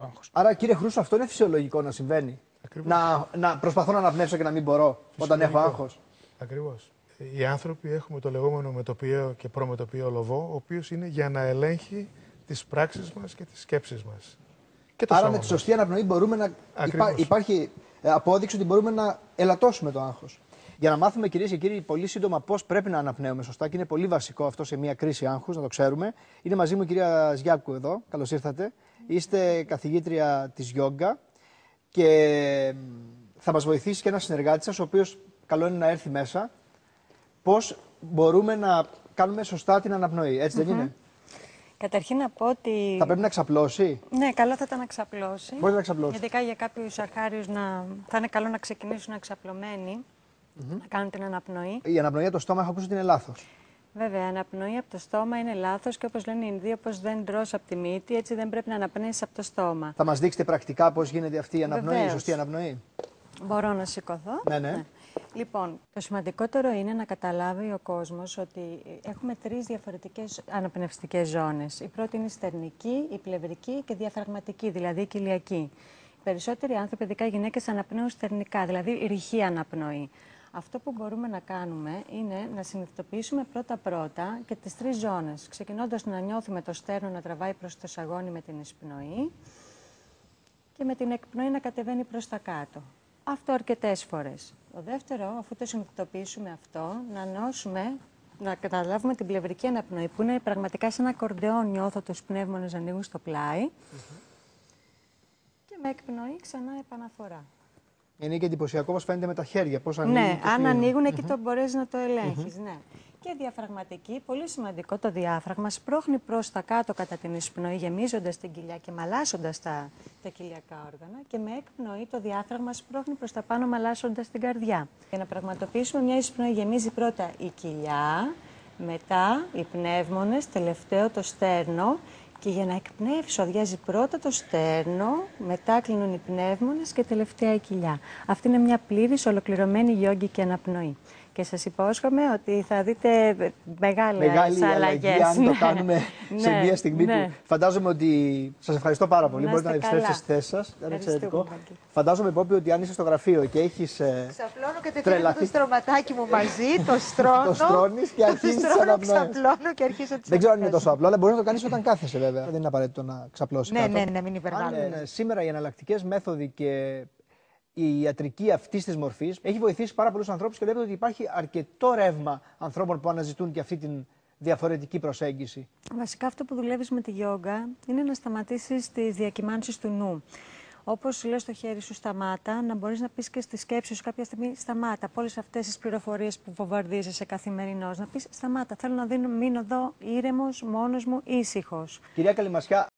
άγχος. Άρα, κύριε Χρούσο, αυτό είναι φυσιολογικό να συμβαίνει. Να προσπαθώ να αναπνεύσω και να μην μπορώ όταν έχω άγχος. Ακριβώς. Οι άνθρωποι έχουμε το λεγόμενο μετοπιαίο και προμετοπιαίο λοβό, ο οποίος είναι για να ελέγχει τις πράξεις μας και τις σκέψεις μας. Και άρα, με τη σωστή αναπνοή μπορούμε να. Υπάρχει απόδειξη ότι μπορούμε να ελαττώσουμε το άγχος. Για να μάθουμε, κυρίες και κύριοι, πολύ σύντομα πώς πρέπει να αναπνέουμε σωστά, και είναι πολύ βασικό αυτό σε μια κρίση άγχους, να το ξέρουμε. Είναι μαζί μου η κυρία Σγιάκου εδώ. Καλώς ήρθατε. Είστε καθηγήτρια της γιόγκα και θα μας βοηθήσει και ένας συνεργάτης σας, ο οποίος καλό είναι να έρθει μέσα. Πώς μπορούμε να κάνουμε σωστά την αναπνοή, έτσι δεν είναι? Καταρχήν να πω ότι. Θα πρέπει να ξαπλώσει. Ναι, καλό θα ήταν να ξαπλώσει. Μπορεί να ξαπλώσει. Ειδικά για κάποιους αρχάριους θα είναι καλό να ξεκινήσουν εξαπλωμένοι, να κάνουν την αναπνοή. Η αναπνοή από το στόμα έχω ακούσει ότι είναι λάθος. Βέβαια, η αναπνοή από το στόμα είναι λάθος και όπως λένε οι Ινδοί, όπως δεν τρως από τη μύτη, έτσι δεν πρέπει να αναπνέεις από το στόμα. Θα μας δείξετε πρακτικά πώς γίνεται αυτή η αναπνοή, Βεβαίως. η σωστή αναπνοή? Μπορώ να σηκωθώ. Ναι. Λοιπόν, το σημαντικότερο είναι να καταλάβει ο κόσμος ότι έχουμε 3 διαφορετικές αναπνευστικές ζώνες. Η πρώτη είναι η στερνική, η πλευρική και διαφραγματική, δηλαδή η κοιλιακή. Οι περισσότεροι άνθρωποι, ειδικά οι γυναίκες, αναπνέουν στερνικά, δηλαδή ρηχή αναπνοή. Αυτό που μπορούμε να κάνουμε είναι να συνειδητοποιήσουμε πρώτα-πρώτα και τις 3 ζώνες, ξεκινώντας να νιώθουμε το στέρνο να τραβάει προς το σαγόνι με την εισπνοή και με την εκπνοή να κατεβαίνει προς τα κάτω. Αυτό αρκετές φορές. Το δεύτερο, αφού το συνειδητοποιήσουμε αυτό, να καταλάβουμε την πλευρική αναπνοή, που είναι πραγματικά σαν ένα κορντεόν, νιώθω τους πνεύμονες να ανοίγουν στο πλάι και με εκπνοή ξανά επαναφορά. Είναι και εντυπωσιακό πώς φαίνεται με τα χέρια, πώς ανοίγουν. Ναι, αν ανοίγουν εκεί το μπορείς να το ελέγχεις, ναι. Και διαφραγματική, πολύ σημαντικό το διάφραγμα, σπρώχνει προς τα κάτω κατά την εισπνοή, γεμίζοντας την κοιλιά και μαλάσσοντας τα κοιλιακά όργανα, και με εκπνοή το διάφραγμα σπρώχνει προς τα πάνω, μαλάσσοντας την καρδιά. Για να πραγματοποιήσουμε μια εισπνοή, γεμίζει πρώτα η κοιλιά, μετά οι πνεύμονες, τελευταίο το στέρνο, και για να εκπνεύσει αδειάζει πρώτα το στέρνο, μετά κλείνουν οι πνεύμονες και τελευταία η κοιλιά. Αυτή είναι μια πλήρης ολοκληρωμένη γιόγκικη αναπνοή. Και σας υπόσχομαι ότι θα δείτε μεγάλες αλλαγές. Αν το κάνουμε σε μια στιγμή που φαντάζομαι ότι. Σας ευχαριστώ πάρα πολύ. Μπορείτε να επιστρέψετε στις θέσεις σας. Ήταν εξαιρετικό. Φαντάζομαι, Πόπη, ότι αν είσαι στο γραφείο και έχεις. Ξαπλώνω και τετρέλα το στρωματάκι μου μαζί, το στρώνω. Το στρώνεις και αρχίζεις τις αναπνοές. Ξαπλώνω και αρχίζω τις. Δεν ξέρω αν είναι τόσο απλό, αλλά μπορεί να το κάνεις όταν κάθεσαι, βέβαια. Δεν είναι απαραίτητο να ξαπλώσεις. Ναι, μην υπερβάλλουμε. Σήμερα οι εναλλακτικές μέθοδοι και η ιατρική αυτή τη μορφή έχει βοηθήσει πάρα πολλούς ανθρώπους και βλέπετε ότι υπάρχει αρκετό ρεύμα ανθρώπων που αναζητούν και αυτή την διαφορετική προσέγγιση. Βασικά, αυτό που δουλεύεις με τη γιόγκα είναι να σταματήσεις τις διακυμάνσεις του νου. Όπως λέω στο χέρι σου σταμάτα, να μπορείς να πεις και στη σκέψη σου κάποια στιγμή σταμάτα. Από όλες αυτές τις πληροφορίες που βομβαρδίζεσαι καθημερινώς, να πεις σταμάτα. Θέλω να μείνω εδώ ήρεμος, μόνος μου, ήσυχος. Κυρία Καλημασιά,